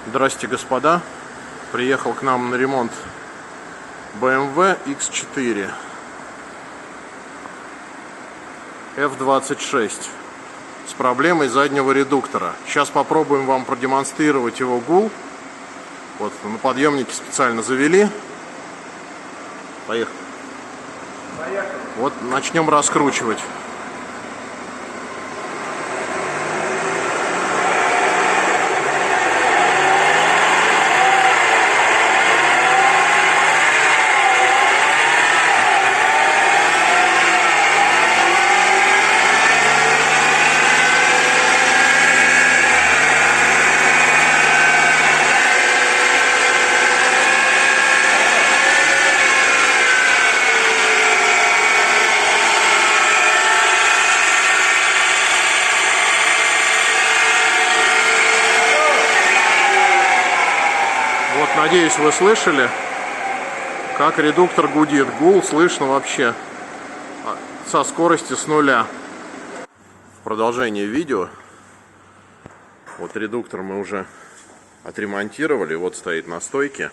Здрасте, господа. Приехал к нам на ремонт BMW X4 F26 с проблемой заднего редуктора. Сейчас попробуем вам продемонстрировать его гул. Вот на подъемнике специально завели. Поехали. Вот начнем раскручивать. Вот, надеюсь, вы слышали, как редуктор гудит. Гул слышно вообще со скорости с нуля. В продолжение видео. Вот редуктор мы уже отремонтировали. Вот стоит на стойке.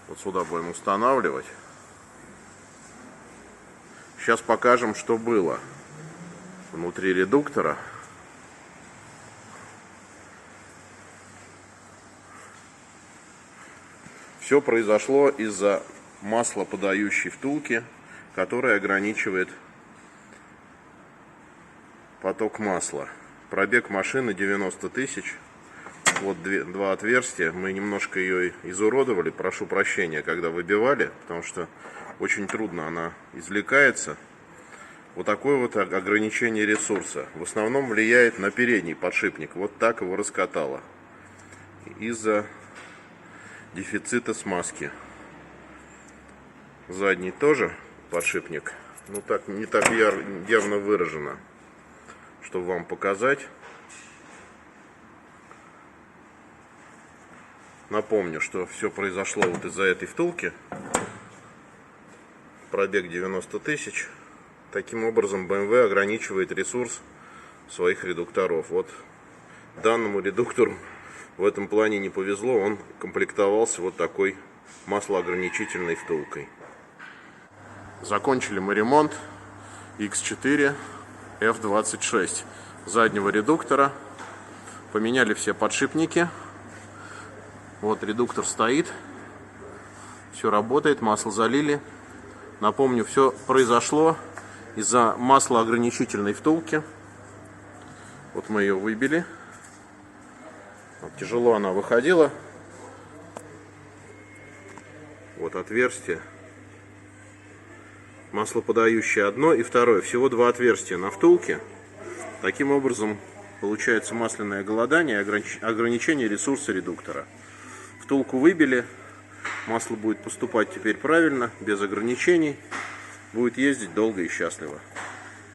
Вот сюда будем устанавливать. Сейчас покажем, что было внутри редуктора. Все произошло из-за маслоподающей втулки, которая ограничивает поток масла. Пробег машины 90 тысяч. Вот два отверстия. Мы немножко ее изуродовали. Прошу прощения, когда выбивали, потому что очень трудно она извлекается. Вот такое вот ограничение ресурса. В основном влияет на передний подшипник. Вот так его раскатало. Из-за дефицита смазки. Задний тоже подшипник, но так не так явно выражено, чтобы вам показать. Напомню, что все произошло вот из-за этой втулки. Пробег 90 тысяч. Таким образом BMW ограничивает ресурс своих редукторов. Вот данному редуктору в этом плане не повезло, он комплектовался вот такой маслоограничительной втулкой. Закончили мы ремонт X4 F26 заднего редуктора. Поменяли все подшипники. Вот редуктор стоит. Все работает, масло залили. Напомню, все произошло из-за маслоограничительной втулки. Вот мы ее выбили. Вот, тяжело она выходила. Вот отверстие. Маслоподающее одно и второе. Всего два отверстия на втулке. Таким образом получается масляное голодание и ограничение ресурса редуктора. Втулку выбили. Масло будет поступать теперь правильно, без ограничений. Будет ездить долго и счастливо.